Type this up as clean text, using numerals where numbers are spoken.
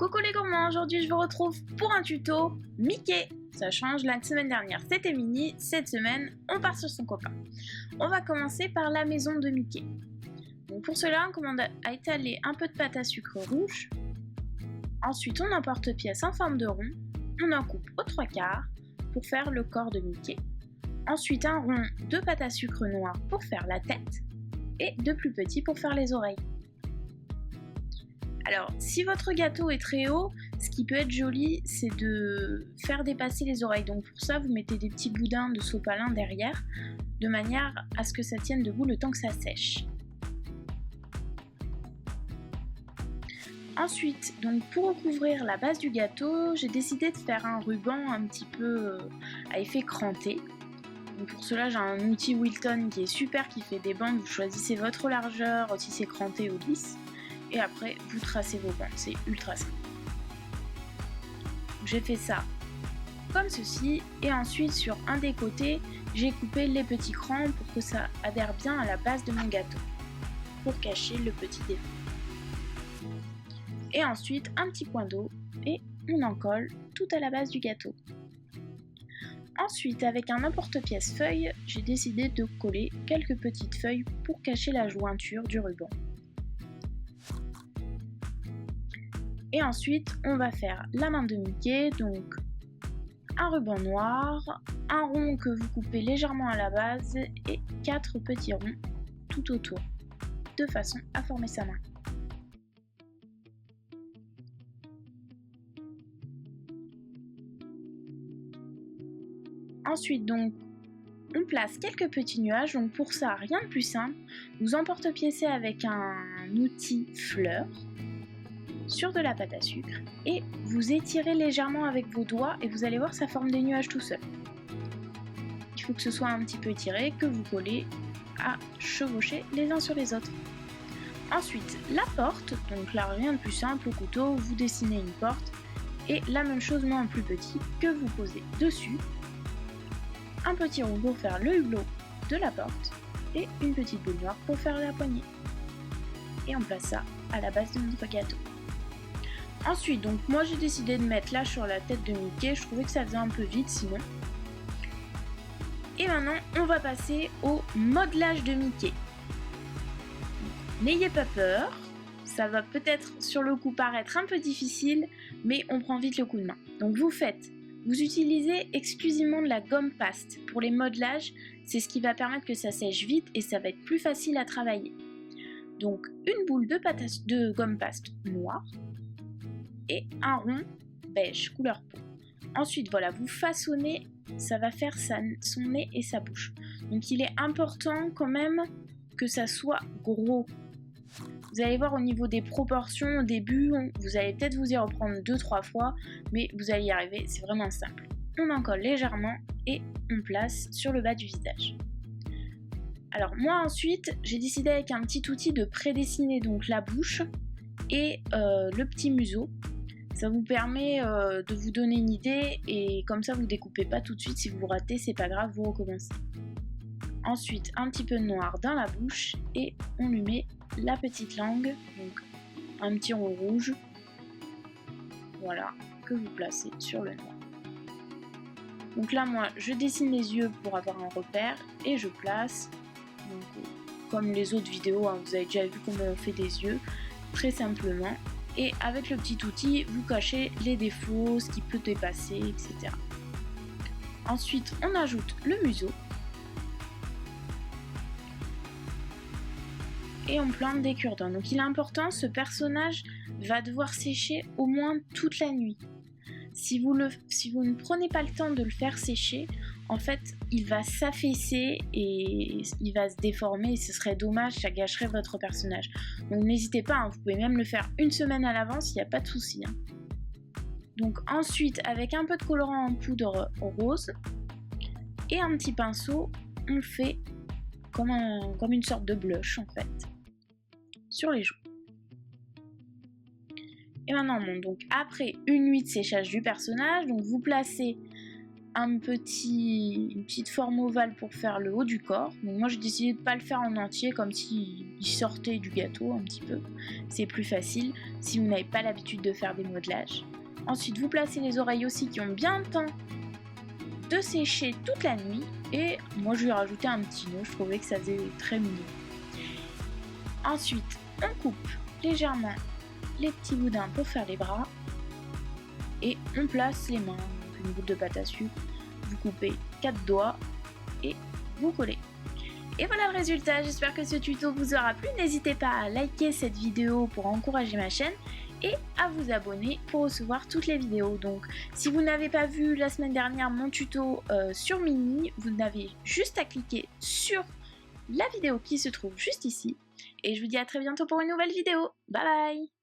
Coucou les gourmands, aujourd'hui je vous retrouve pour un tuto Mickey. Ça change, la semaine dernière c'était Minnie, cette semaine on part sur son copain. On va commencer par la maison de Mickey. Donc pour cela on commande à étaler un peu de pâte à sucre rouge. Ensuite on emporte-pièce en forme de rond, on en coupe aux 3/4 pour faire le corps de Mickey. Ensuite un rond de pâte à sucre noir pour faire la tête et deux plus petits pour faire les oreilles. Alors, si votre gâteau est très haut, ce qui peut être joli, c'est de faire dépasser les oreilles. Donc pour ça, vous mettez des petits boudins de sopalin derrière, de manière à ce que ça tienne debout le temps que ça sèche. Ensuite, donc pour recouvrir la base du gâteau, j'ai décidé de faire un ruban un petit peu à effet cranté. Donc pour cela, j'ai un outil Wilton qui est super, qui fait des bandes. Vous choisissez votre largeur, si c'est cranté ou lisse. Et après vous tracez vos bandes, c'est ultra simple. J'ai fait ça comme ceci et ensuite sur un des côtés j'ai coupé les petits crans pour que ça adhère bien à la base de mon gâteau pour cacher le petit défaut. Et ensuite un petit point d'eau et on en colle tout à la base du gâteau. Ensuite avec un emporte-pièce feuille, j'ai décidé de coller quelques petites feuilles pour cacher la jointure du ruban. Et ensuite, on va faire la main de Mickey, donc un ruban noir, un rond que vous coupez légèrement à la base et 4 petits ronds tout autour, de façon à former sa main. Ensuite, donc, on place quelques petits nuages, donc pour ça, rien de plus simple, vous emporte-piécez avec un outil fleur sur de la pâte à sucre et vous étirez légèrement avec vos doigts et vous allez voir ça forme des nuages tout seul. Il faut que ce soit un petit peu étiré, que vous collez à chevaucher les uns sur les autres. Ensuite la porte, donc là rien de plus simple, au couteau vous dessinez une porte et la même chose mais en plus petit que vous posez dessus. Un petit rond pour faire le hublot de la porte et une petite boule noire pour faire la poignée. Et on place ça à la base de notre gâteau. Ensuite, donc moi j'ai décidé de mettre là sur la tête de Mickey, je trouvais que ça faisait un peu vite sinon. Et maintenant, on va passer au modelage de Mickey. N'ayez pas peur, ça va peut-être sur le coup paraître un peu difficile, mais on prend vite le coup de main. Donc vous utilisez exclusivement de la gomme paste. Pour les modelages, c'est ce qui va permettre que ça sèche vite et ça va être plus facile à travailler. Donc une boule de gomme paste noire, et un rond beige couleur peau. Ensuite voilà, vous façonnez, ça va faire son nez et sa bouche. Donc il est important quand même que ça soit gros. Vous allez voir au niveau des proportions au début, vous allez peut-être vous y reprendre 2-3 fois, mais vous allez y arriver, c'est vraiment simple. On en colle légèrement et on place sur le bas du visage. Alors moi ensuite, j'ai décidé avec un petit outil de prédessiner donc la bouche et le petit museau. Ça vous permet de vous donner une idée et comme ça vous découpez pas tout de suite. Si vous ratez, c'est pas grave, vous recommencez. Ensuite, un petit peu de noir dans la bouche et on lui met la petite langue, donc un petit rond rouge, voilà, que vous placez sur le noir. Donc là, moi, je dessine les yeux pour avoir un repère et je place, donc, comme les autres vidéos, hein, vous avez déjà vu comment on fait des yeux, très simplement. Et avec le petit outil, vous cachez les défauts, ce qui peut dépasser, etc. Ensuite, on ajoute le museau. Et on plante des cure-dents. Donc il est important, ce personnage va devoir sécher au moins toute la nuit. Si vous ne prenez pas le temps de le faire sécher, en fait, il va s'affaisser et il va se déformer et ce serait dommage, ça gâcherait votre personnage. Donc n'hésitez pas, hein, vous pouvez même le faire une semaine à l'avance, il n'y a pas de souci. Hein. Donc ensuite, avec un peu de colorant en poudre rose et un petit pinceau, on fait comme une sorte de blush en fait, sur les joues. Et maintenant, donc après une nuit de séchage du personnage, donc vous placez une petite forme ovale pour faire le haut du corps. Donc moi j'ai décidé de ne pas le faire en entier, comme s'il sortait du gâteau un petit peu. C'est plus facile si vous n'avez pas l'habitude de faire des modelages. Ensuite vous placez les oreilles aussi qui ont bien le temps de sécher toute la nuit. Et moi je lui ai rajouté un petit nœud, je trouvais que ça faisait très mignon. Ensuite on coupe légèrement les petits boudins pour faire les bras. Et on place les mains. Une boule de pâte à sucre, vous coupez 4 doigts et vous collez. Et voilà le résultat, j'espère que ce tuto vous aura plu. N'hésitez pas à liker cette vidéo pour encourager ma chaîne et à vous abonner pour recevoir toutes les vidéos. Donc si vous n'avez pas vu la semaine dernière mon tuto sur Mini, vous n'avez juste à cliquer sur la vidéo qui se trouve juste ici. Et je vous dis à très bientôt pour une nouvelle vidéo. Bye bye!